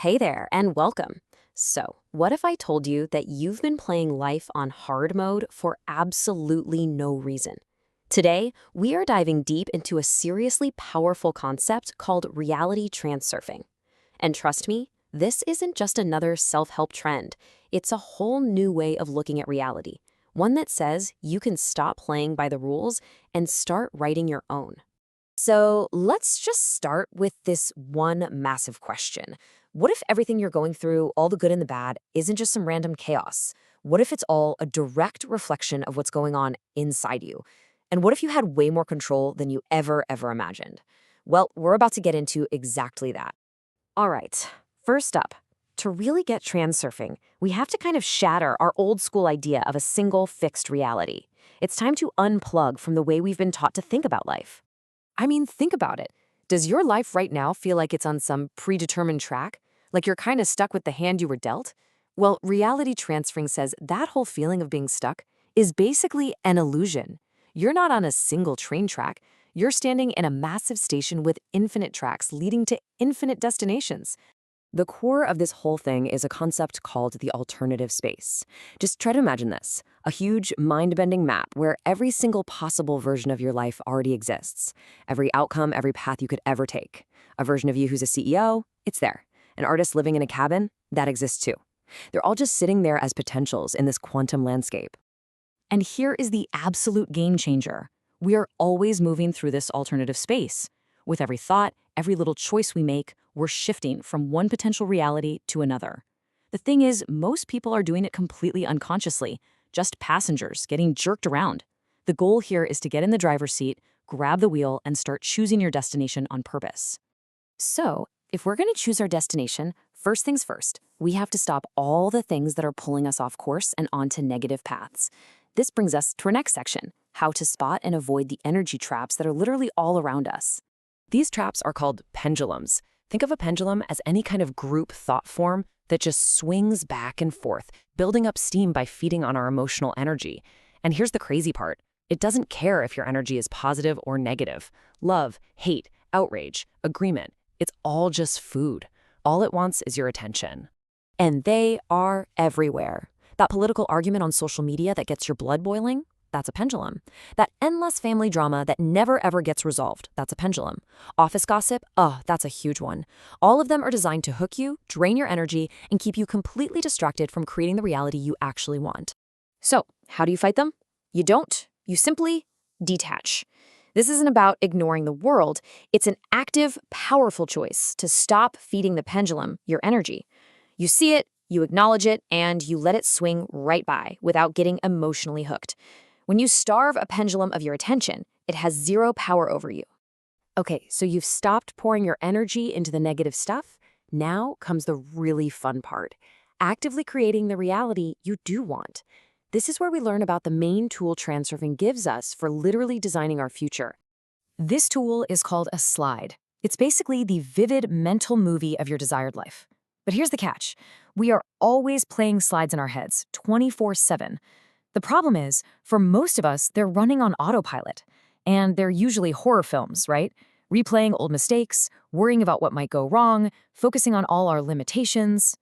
Hey there, and welcome. So, what if I told you that you've been playing life on hard mode for absolutely no reason? Today, we are diving deep into a seriously powerful concept called reality transurfing. And trust me, this isn't just another self help trend, it's a whole new way of looking at reality. One that says you can stop playing by the rules and start writing your own. So let's just start with this one massive question. What if everything you're going through, all the good and the bad, isn't just some random chaos? What if it's all a direct reflection of what's going on inside you? And what if you had way more control than you ever imagined? Well, we're about to get into exactly that. All right, first up, to really get transurfing, we have to kind of shatter our old school idea of a single fixed reality. It's time to unplug from the way we've been taught to think about life. I mean, think about it. Does your life right now feel like it's on some predetermined track? Like you're kind of stuck with the hand you were dealt? Well, reality transferring says that whole feeling of being stuck is basically an illusion. You're not on a single train track. You're standing in a massive station with infinite tracks leading to infinite destinations. The core of this whole thing is a concept called the alternative space. Just try to imagine this, a huge, mind-bending map where every single possible version of your life already exists. Every outcome, every path you could ever take. A version of you who's a CEO, it's there. An artist living in a cabin, that exists too. They're all just sitting there as potentials in this quantum landscape. And here is the absolute game changer. We are always moving through this alternative space. With every thought, every little choice we make, we're shifting from one potential reality to another. The thing is, most people are doing it completely unconsciously, just passengers getting jerked around. The goal here is to get in the driver's seat, grab the wheel, and start choosing your destination on purpose. So, if we're going to choose our destination, first things first, we have to stop all the things that are pulling us off course and onto negative paths. This brings us to our next section, how to spot and avoid the energy traps that are literally all around us. These traps are called pendulums. Think of a pendulum as any kind of group thought form that just swings back and forth, building up steam by feeding on our emotional energy. And here's the crazy part. It doesn't care if your energy is positive or negative. Love, hate, outrage, agreement. It's all just food. All it wants is your attention. And they are everywhere. That political argument on social media that gets your blood boiling? That's a pendulum. That endless family drama that never ever gets resolved, that's a pendulum. Office gossip, that's a huge one. All of them are designed to hook you, drain your energy, and keep you completely distracted from creating the reality you actually want. So, how do you fight them? You don't. You simply detach. This isn't about ignoring the world. It's an active, powerful choice to stop feeding the pendulum your energy. You see it, you acknowledge it, and you let it swing right by without getting emotionally hooked. When you starve a pendulum of your attention, it has zero power over you. Okay, so you've stopped pouring your energy into the negative stuff. Now comes the really fun part, actively creating the reality you do want. This is where we learn about the main tool Transurfing gives us for literally designing our future. This tool is called a slide. It's basically the vivid mental movie of your desired life. But here's the catch. We are always playing slides in our heads, 24/7. The problem is, for most of us, they're running on autopilot. And they're usually horror films, right? Replaying old mistakes, worrying about what might go wrong, focusing on all our limitations.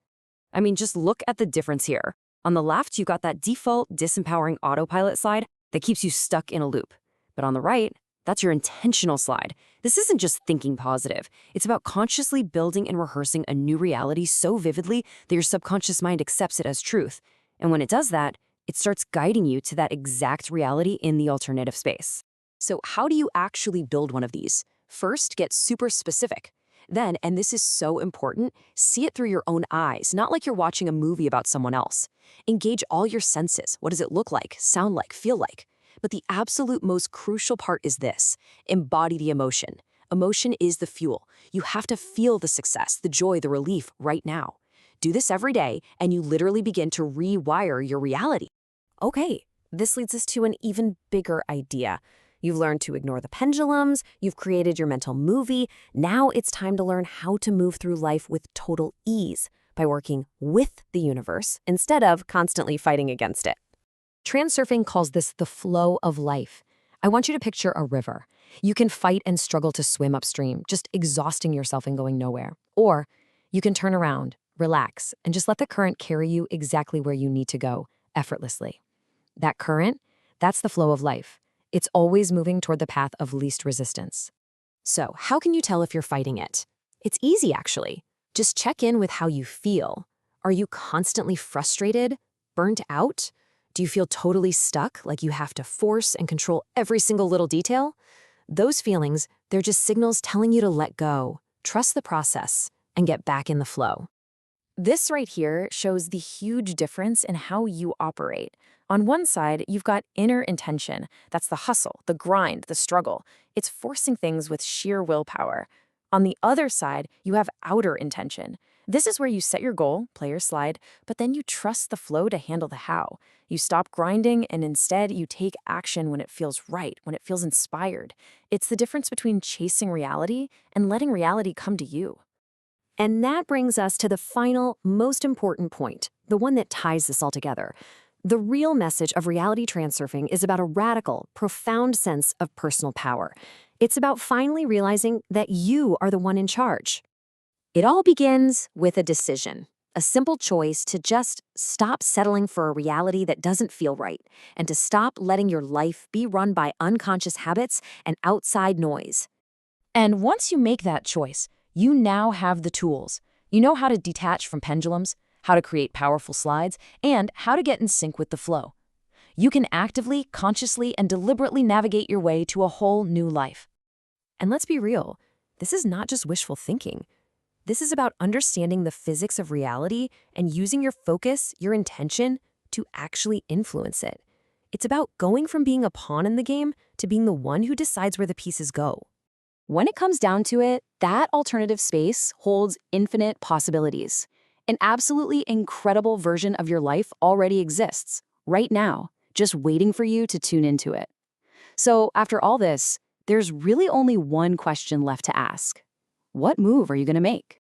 I mean, just look at the difference here. On the left, you got that default, disempowering autopilot slide that keeps you stuck in a loop. But on the right, that's your intentional slide. This isn't just thinking positive. It's about consciously building and rehearsing a new reality so vividly that your subconscious mind accepts it as truth. And when it does that, it starts guiding you to that exact reality in the alternative space. So how do you actually build one of these? First, get super specific. Then, and this is so important, see it through your own eyes, not like you're watching a movie about someone else. Engage all your senses. What does it look like, sound like, feel like? But the absolute most crucial part is this: embody the emotion. Emotion is the fuel. You have to feel the success, the joy, the relief right now. Do this every day, and you literally begin to rewire your reality. Okay, this leads us to an even bigger idea. You've learned to ignore the pendulums, you've created your mental movie. Now it's time to learn how to move through life with total ease by working with the universe instead of constantly fighting against it. Transurfing calls this the flow of life. I want you to picture a river. You can fight and struggle to swim upstream, just exhausting yourself and going nowhere. Or You can turn around, relax, and just let the current carry you exactly where you need to go, effortlessly. That current, that's the flow of life. It's always moving toward the path of least resistance. So, how can you tell if you're fighting it? It's easy, actually. Just check in with how you feel. Are you constantly frustrated? Burnt out? Do you feel totally stuck, like you have to force and control every single little detail? Those feelings, they're just signals telling you to let go, trust the process, and get back in the flow. This right here shows the huge difference in how you operate. On one side, you've got inner intention. That's the hustle, the grind, the struggle. It's forcing things with sheer willpower. On the other side, you have outer intention. This is where you set your goal, play your slide, but then you trust the flow to handle the how. You stop grinding and instead you take action when it feels right, when it feels inspired. It's the difference between chasing reality and letting reality come to you. And that brings us to the final, most important point, the one that ties this all together. The real message of reality transurfing is about a radical, profound sense of personal power. It's about finally realizing that you are the one in charge. It all begins with a decision, a simple choice to just stop settling for a reality that doesn't feel right, and to stop letting your life be run by unconscious habits and outside noise. And once you make that choice, you now have the tools. You know how to detach from pendulums, how to create powerful slides, and how to get in sync with the flow. You can actively, consciously, and deliberately navigate your way to a whole new life. And let's be real, this is not just wishful thinking. This is about understanding the physics of reality and using your focus, your intention, to actually influence it. It's about going from being a pawn in the game to being the one who decides where the pieces go. When it comes down to it, that alternative space holds infinite possibilities. An absolutely incredible version of your life already exists, right now, just waiting for you to tune into it. So after all this, there's really only one question left to ask. What move are you going to make?